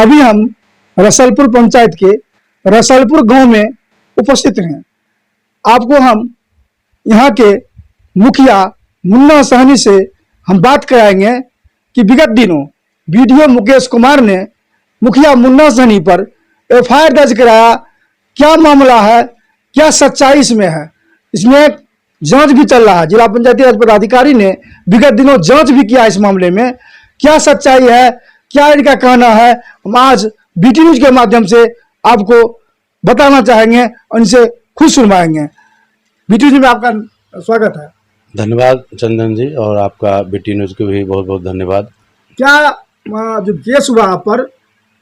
अभी हम रसलपुर पंचायत के रसलपुर गांव में उपस्थित हैं। आपको हम यहाँ के मुखिया मुन्ना सहनी से हम बात कराएंगे कि विगत दिनों वीडियो मुकेश कुमार ने मुखिया मुन्ना सहनी पर एफआईआर दर्ज कराया। क्या मामला है, क्या सच्चाई इसमें है? इसमें जांच भी चल रहा है। जिला पंचायती राज पदाधिकारी ने विगत दिनों जांच भी किया इस मामले में। क्या सच्चाई है, क्या इनका कहना है, हम आज बीटी न्यूज के माध्यम से आपको बताना चाहेंगे और इनसे खुद सुनवाएंगे। बीटी न्यूज में आपका स्वागत है। धन्यवाद चंदन जी, और आपका बीटी न्यूज को भी बहुत बहुत धन्यवाद। क्या जो केस हुआ आप पर,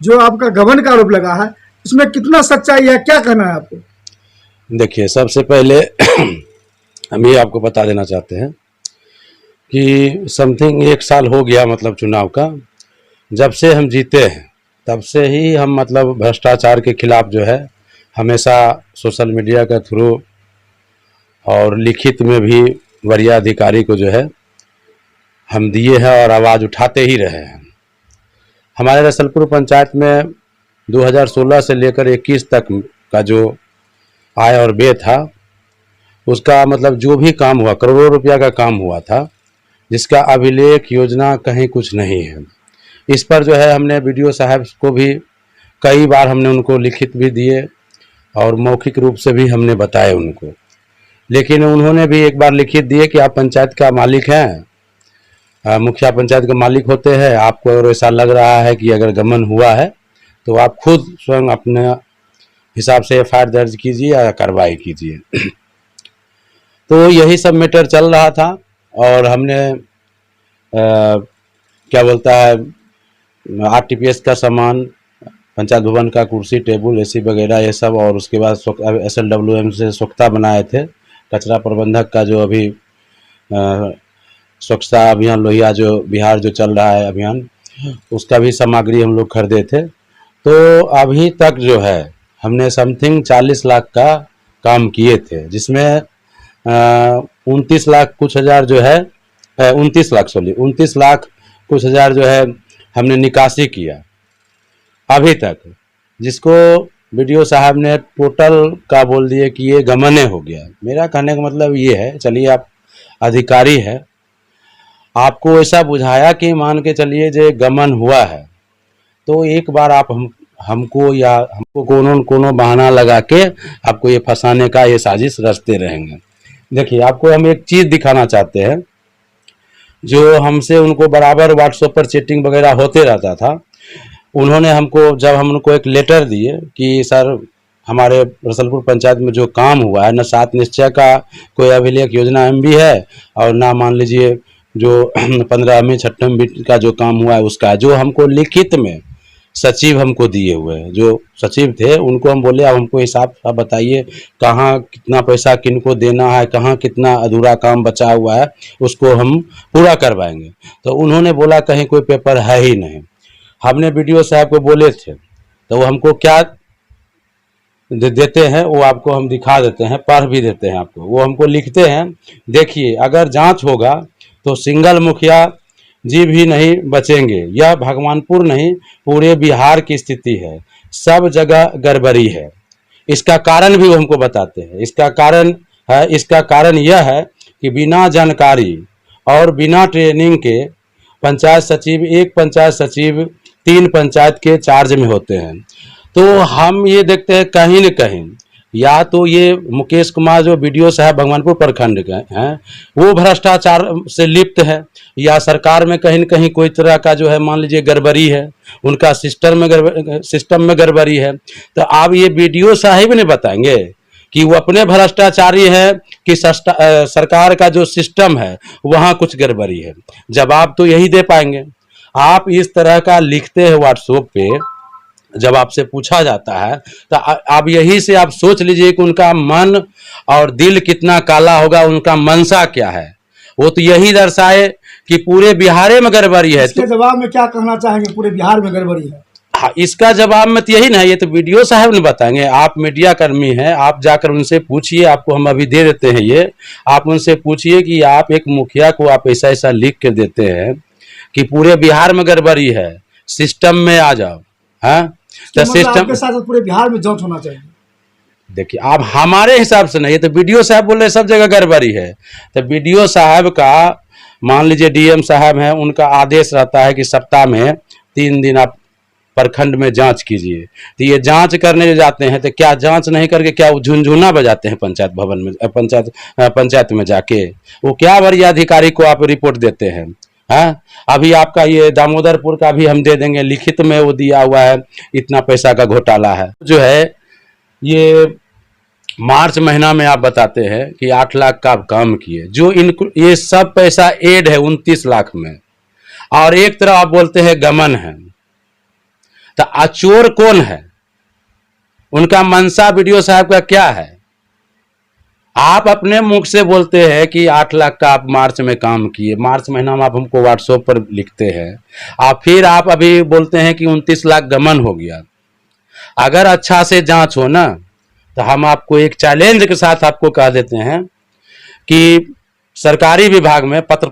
जो आपका गबन का आरोप लगा है, इसमें कितना सच्चाई है, क्या कहना है आपको? देखिए, सबसे पहले हम ये आपको बता देना चाहते हैं कि समथिंग 1 साल हो गया, मतलब चुनाव का जब से हम जीते हैं तब से ही हम मतलब भ्रष्टाचार के खिलाफ जो है हमेशा सोशल मीडिया के थ्रू और लिखित में भी वरीय अधिकारी को जो है हम दिए हैं और आवाज़ उठाते ही रहे हैं। हमारे रसलपुर पंचायत में 2016 से लेकर 21 तक का जो आय और व्यय था, उसका मतलब जो भी काम हुआ, करोड़ों रुपया का काम हुआ था, जिसका अभिलेख योजना कहीं कुछ नहीं है। इस पर जो है हमने बीडीओ साहब को भी कई बार हमने उनको लिखित भी दिए और मौखिक रूप से भी हमने बताए उनको, लेकिन उन्होंने भी एक बार लिखित दिए कि आप पंचायत का मालिक हैं, मुखिया पंचायत के मालिक होते हैं, आपको अगर ऐसा लग रहा है कि अगर गमन हुआ है तो आप खुद स्वयं अपने हिसाब से एफआईआर दर्ज कीजिए या कार्रवाई कीजिए। तो यही सब मैटर चल रहा था और हमने क्या बोलता है आरटीपीएस का सामान, पंचायत भवन का कुर्सी टेबल एसी वगैरह ये सब, और उसके बाद SLWM से स्वच्छता बनाए थे, कचरा प्रबंधक का जो अभी स्वच्छता अभियान लोहिया जो बिहार जो चल रहा है अभियान, उसका भी सामग्री हम लोग खरीदे थे। तो अभी तक जो है हमने समथिंग 40 लाख का काम किए थे, जिसमें 29 लाख कुछ हज़ार जो है 29 लाख कुछ हज़ार जो है हमने निकासी किया अभी तक, जिसको बीडीओ साहब ने टोटल का बोल दिए कि ये गमने हो गया। मेरा कहने का मतलब ये है, चलिए आप अधिकारी है, आपको ऐसा बुझाया कि मान के चलिए जो गमन हुआ है तो एक बार आप हमको कोनो बहाना लगा के आपको ये फंसाने का ये साजिश रचते रहेंगे। देखिए, आपको हम एक चीज़ दिखाना चाहते हैं, जो हमसे उनको बराबर व्हाट्सएप पर चैटिंग वगैरह होते रहता था। उन्होंने हमको जब हम उनको एक लेटर दिए कि सर हमारे रसलपुर पंचायत में जो काम हुआ है, न 7 निश्चय का कोई अभिलेख योजना एमबी है और ना मान लीजिए जो 15वीं 6वीं का जो काम हुआ है उसका, जो हमको लिखित में सचिव हमको दिए हुए हैं। जो सचिव थे उनको हम बोले आप हमको हिसाब बताइए कहाँ कितना पैसा किनको देना है, कहाँ कितना अधूरा काम बचा हुआ है, उसको हम पूरा करवाएंगे। तो उन्होंने बोला कहीं कोई पेपर है ही नहीं। हमने बीडीओ साहब को बोले थे तो वो हमको क्या देते हैं वो आपको हम दिखा देते हैं, पढ़ भी देते हैं आपको। वो हमको लिखते हैं, देखिए अगर जांच होगा तो सिंगल मुखिया जी भी नहीं बचेंगे, यह भगवानपुर नहीं पूरे बिहार की स्थिति है, सब जगह गड़बड़ी है। इसका कारण भी वो हमको बताते हैं। इसका कारण यह है कि बिना जानकारी और बिना ट्रेनिंग के पंचायत सचिव, एक पंचायत सचिव 3 पंचायत के चार्ज में होते हैं। तो हम ये देखते हैं कहीं न कहीं या तो ये मुकेश कुमार जो बीडीओ साहब भगवानपुर प्रखंड के हैं वो भ्रष्टाचार से लिप्त है, या सरकार में कहीं न कहीं कोई तरह का जो है मान लीजिए गड़बड़ी है, उनका सिस्टम में गड़बड़ी है। तो आप ये बीडीओ साहब ने बताएंगे कि वो अपने भ्रष्टाचारी है कि सरकार का जो सिस्टम है वहाँ कुछ गड़बड़ी है। जवाब तो यही दे पाएंगे। आप इस तरह का लिखते हैं व्हाट्सएप पे, जब आपसे पूछा जाता है तो आप यही से आप सोच लीजिए कि उनका मन और दिल कितना काला होगा, उनका मनसा क्या है। वो तो यही दर्शाए कि पूरे बिहार में गड़बड़ी है। इसके जवाब में क्या कहना चाहेंगे? पूरे बिहार में गड़बड़ी है। हाँ, इसका जवाब में तो यही ना, ये तो वीडियो साहब ने बताएंगे। आप मीडिया कर्मी हैं, आप जाकर उनसे पूछिए, आपको हम अभी दे देते हैं ये, आप उनसे पूछिए कि आप एक मुखिया को आप ऐसा ऐसा लिख के देते हैं कि पूरे बिहार में गड़बड़ी है, सिस्टम में आ जाओ, हाँ, तो मतलब सिस्टम आपके साथ पूरे बिहार में जांच होना चाहिए। देखिए, आप हमारे हिसाब से नहीं, ये तो बीडीओ साहब बोल रहे सब जगह गड़बड़ी है। तो बीडीओ साहब का, मान लीजिए डीएम साहब हैं, उनका आदेश रहता है कि सप्ताह में 3 दिन आप प्रखंड में जांच कीजिए। तो ये जांच करने जाते हैं तो क्या जांच नहीं करके क्या वो झुनझुना बजाते हैं पंचायत भवन में, पंचायत में जाके? वो क्या वरीय अधिकारी को आप रिपोर्ट देते हैं? हाँ, अभी आपका ये दामोदरपुर का भी हम दे देंगे, लिखित में वो दिया हुआ है, इतना पैसा का घोटाला है जो है। ये मार्च महीना में आप बताते हैं कि 8 लाख का आप काम किए, जो इनको ये सब पैसा एड है 29 लाख में, और एक तरफ आप बोलते हैं गमन है। तो चोर कौन है? उनका मंशा बीडीओ साहब का क्या है? आप अपने मुख से बोलते हैं कि 8 लाख का आप मार्च में काम किए, मार्च महीना में आप हमको व्हाट्सएप पर लिखते हैं, और फिर आप अभी बोलते हैं कि 29 लाख गमन हो गया। अगर अच्छा से जांच हो ना, तो हम आपको एक चैलेंज के साथ आपको कह देते हैं कि सरकारी विभाग में पत्र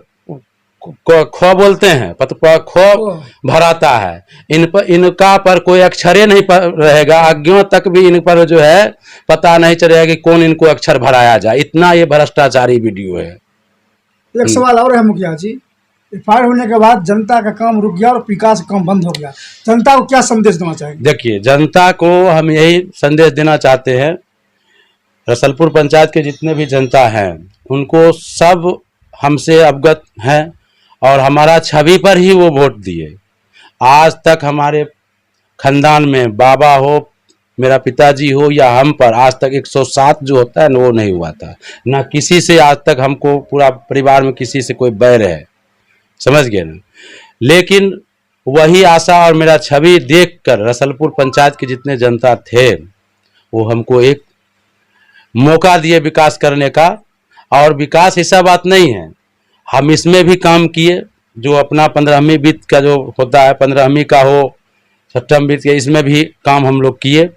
खो बोलते हैं, पत्र पर खो भराता है, इन पर इनका पर कोई अक्षरे नहीं रहेगा, अज्ञों तक भी इन पर जो है पता नहीं चलेगा कि कौन इनको अक्षर भराया जाए, इतना ये भ्रष्टाचारी वीडियो है। एक सवाल और है मुखिया जी, फायर होने के बाद जनता का काम रुक गया और विकास का काम बंद हो गया, जनता को क्या संदेश देना चाहेंगे? देखिए, जनता को हम यही संदेश देना चाहते हैं, रसलपुर पंचायत के जितने भी जनता हैं उनको सब हमसे अवगत हैं, और हमारा छवि पर ही वो वोट दिए। आज तक हमारे खानदान में बाबा हो, मेरा पिताजी हो, या हम पर आज तक 107 जो होता है ना, वो नहीं हुआ था ना। किसी से आज तक हमको, पूरा परिवार में किसी से कोई बैर है, समझ गए ना। लेकिन वही आशा और मेरा छवि देखकर रसलपुर पंचायत के जितने जनता थे, वो हमको एक मौका दिए विकास करने का। और विकास ऐसा बात नहीं है, हम इसमें भी काम किए, जो अपना 15वीं वित्त का जो होता है, 15वीं का हो, 6वीं वित्त का, इसमें भी काम हम लोग किए,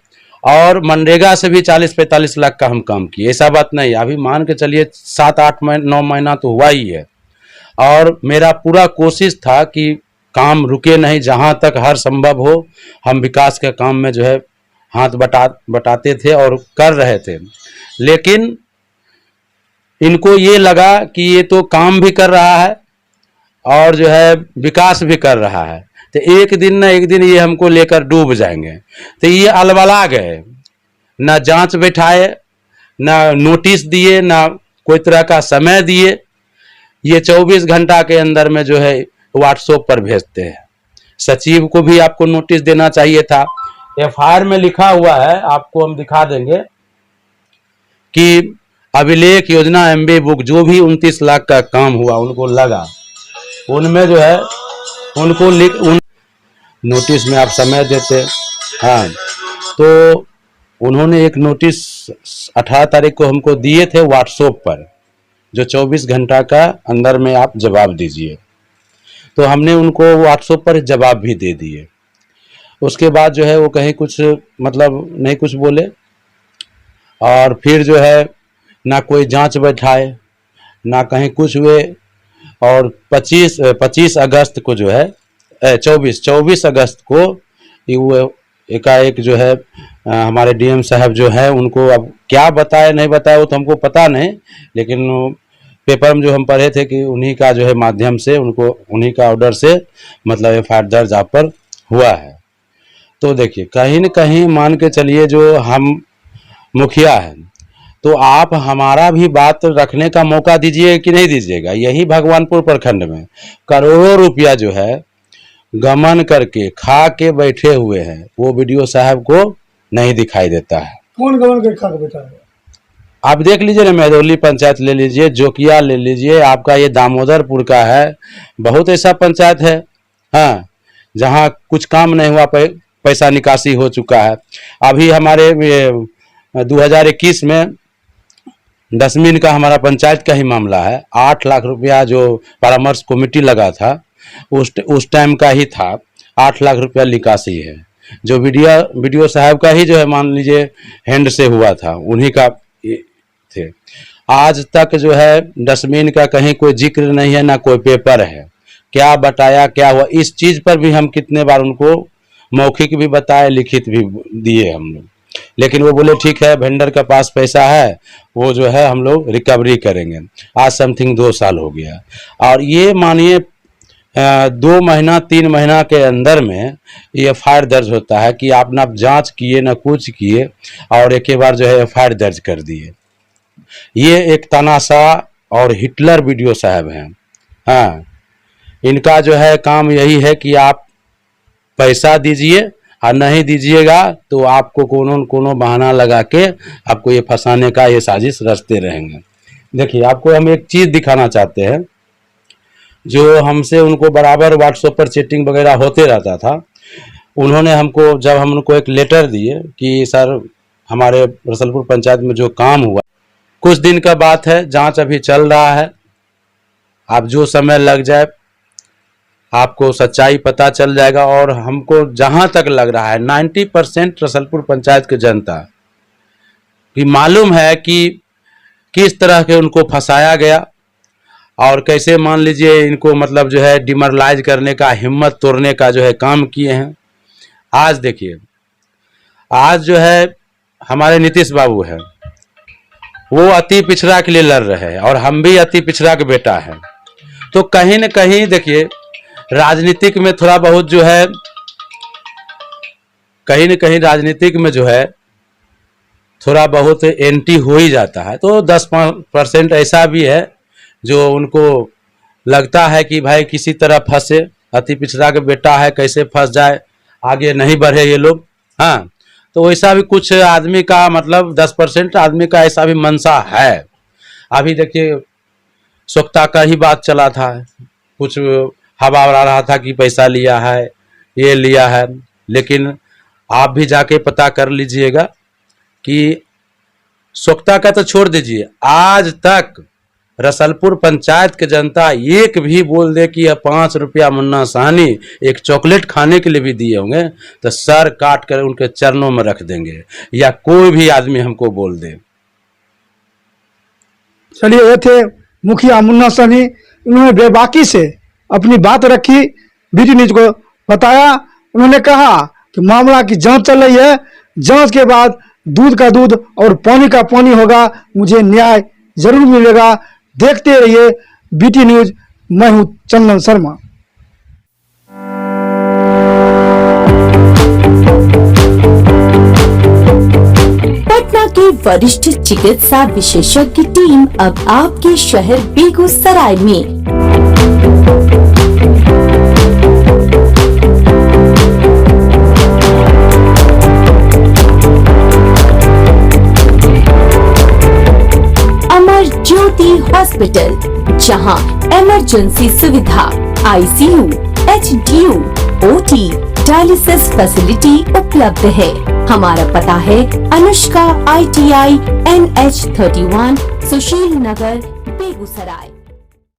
और मनरेगा से भी 40-45 लाख का हम काम किए। ऐसा बात नहीं है, अभी मान के चलिए 7-8-9 महीना तो हुआ ही है। और मेरा पूरा कोशिश था कि काम रुके नहीं, जहाँ तक हर संभव हो हम विकास के काम में जो है हाथ बटाते थे और कर रहे थे। लेकिन इनको ये लगा कि ये तो काम भी कर रहा है और जो है विकास भी कर रहा है, तो एक दिन ना एक दिन ये हमको लेकर डूब जाएंगे। तो ये अलबला गए, ना जांच बैठाए, ना नोटिस दिए, ना कोई तरह का समय दिए। ये 24 घंटा के अंदर में जो है व्हाट्सएप पर भेजते हैं। सचिव को भी आपको नोटिस देना चाहिए था। एफआईआर में लिखा हुआ है, आपको हम दिखा देंगे कि अभिलेख योजना एमबी बुक जो भी 29 लाख का काम हुआ उनको लगा, उनमें जो है उनको नोटिस में आप समय देते। हाँ, तो उन्होंने एक नोटिस 18 तारीख को हमको दिए थे व्हाट्सएप पर, जो 24 घंटा का अंदर में आप जवाब दीजिए। तो हमने उनको व्हाट्सएप पर जवाब भी दे दिए। उसके बाद जो है वो कहीं कुछ मतलब नहीं कुछ बोले, और फिर जो है ना कोई जांच बैठाए, ना कहीं कुछ हुए। और 25 अगस्त को जो है 24 अगस्त को वो एकाएक जो है हमारे डीएम साहब जो है, उनको अब क्या बताए नहीं बताए वो तो हमको पता नहीं, लेकिन पेपर में जो हम पढ़े थे कि उन्हीं का जो है माध्यम से उनको, उन्हीं का ऑर्डर से मतलब एफआईआर दर्ज आप पर हुआ है। तो देखिए, कहीं न कहीं मान के चलिए जो हम मुखिया हैं, तो आप हमारा भी बात रखने का मौका दीजिए कि नहीं दीजिएगा। यही भगवानपुर प्रखंड में करोड़ों रुपया जो है गमन करके खा के बैठे हुए हैं, वो वीडियो साहब को नहीं दिखाई देता है। कौन गमन कर खा के बैठा है? आप देख लीजिए ना, मेहदौली पंचायत ले लीजिए, जोकिया ले लीजिए, आपका ये दामोदरपुर का है, बहुत ऐसा पंचायत है हाँ, जहाँ कुछ काम नहीं हुआ, पैसा निकासी हो चुका है। अभी हमारे 2021 में 10वीं का हमारा पंचायत का ही मामला है। 8 लाख रुपया जो परामर्श कमेटी लगा था उस टाइम का ही था, 8 लाख रुपया निकासी है, जो वीडियो साहब का ही जो है मान लीजिए हैंड से हुआ था, उन्हीं का थे। आज तक जो है 10वीं का कहीं कोई जिक्र नहीं है, ना कोई पेपर है, क्या बताया क्या हुआ, इस चीज़ पर भी हम कितने बार उनको मौखिक भी बताए, लिखित भी दिए हम लोग, लेकिन वो बोले ठीक है, वेंडर के पास पैसा है, वो जो है हम लोग रिकवरी करेंगे। आज समथिंग 2 साल हो गया, और ये मानिए 2 महीना 3 महीना के अंदर में ये FIR दर्ज होता है कि आप ना जांच किए ना कुछ किए, और एक ही बार जो है FIR दर्ज कर दिए। ये एक तानाशाह और हिटलर वीडियो साहब हैं। हाँ, इनका जो है काम यही है कि आप पैसा दीजिए और नहीं दीजिएगा तो आपको कोनो बहाना लगा के आपको ये फंसाने का ये साजिश रचते रहेंगे। देखिए, आपको हम एक चीज़ दिखाना चाहते हैं, जो हमसे उनको बराबर व्हाट्सएप पर चैटिंग वगैरह होते रहता था। उन्होंने हमको, जब हम उनको एक लेटर दिए कि सर हमारे रसलपुर पंचायत में जो काम हुआ, कुछ दिन का बात है, जांच अभी चल रहा है, आप जो समय लग जाए आपको सच्चाई पता चल जाएगा। और हमको जहां तक लग रहा है 90% रसलपुर पंचायत की जनता की मालूम है कि किस तरह के उनको फंसाया गया और कैसे मान लीजिए इनको मतलब जो है डिमोरलाइज करने का, हिम्मत तोड़ने का जो है काम किए हैं। आज देखिए, आज जो है हमारे नीतीश बाबू है, वो अति पिछड़ा के लिए लड़ रहे हैं और हम भी अति पिछड़ा के बेटा है। तो कहीं न कहीं देखिए, राजनीतिक में थोड़ा बहुत जो है, कहीं न कहीं राजनीतिक में जो है थोड़ा बहुत एंटी हो ही जाता है। तो 10% ऐसा भी है जो उनको लगता है कि भाई किसी तरह फंसे, अति पिछड़ा के बेटा है, कैसे फंस जाए, आगे नहीं बढ़े ये लोग। हाँ, तो वैसा भी कुछ आदमी का मतलब 10% आदमी का ऐसा भी मंशा है। अभी देखिए, स्वच्छता का ही बात चला था, कुछ हवा उड़ा रहा था कि पैसा लिया है, ये लिया है, लेकिन आप भी जाके पता कर लीजिएगा कि स्वच्छता का तो छोड़ दीजिए, आज तक रसलपुर पंचायत के जनता एक भी बोल दे कि 5 रुपया मुन्ना साहनी एक चॉकलेट खाने के लिए भी दिए होंगे तो सर काट कर उनके चरणों में रख देंगे, या कोई भी आदमी हमको बोल दे। चलिए, ये थे मुखिया मुन्ना साहनी। उन्होंने बेबाकी से अपनी बात रखी, BT न्यूज को बताया। उन्होंने कहा कि मामला की जांच चल रही है, जांच के बाद दूध का दूध और पानी का पानी होगा, मुझे न्याय जरूर मिलेगा। देखते रहिए BT न्यूज। मैं हूं चंदन शर्मा। पटना की वरिष्ठ चिकित्सा विशेषज्ञ टीम अब आपके शहर बेगूसराय में। अमर ज्योति हॉस्पिटल, जहां इमरजेंसी सुविधा, ICU, HDU, OT, dialysis facility उपलब्ध है। हमारा पता है अनुष्का ITI NH 31, सुशील नगर, बेगूसराय।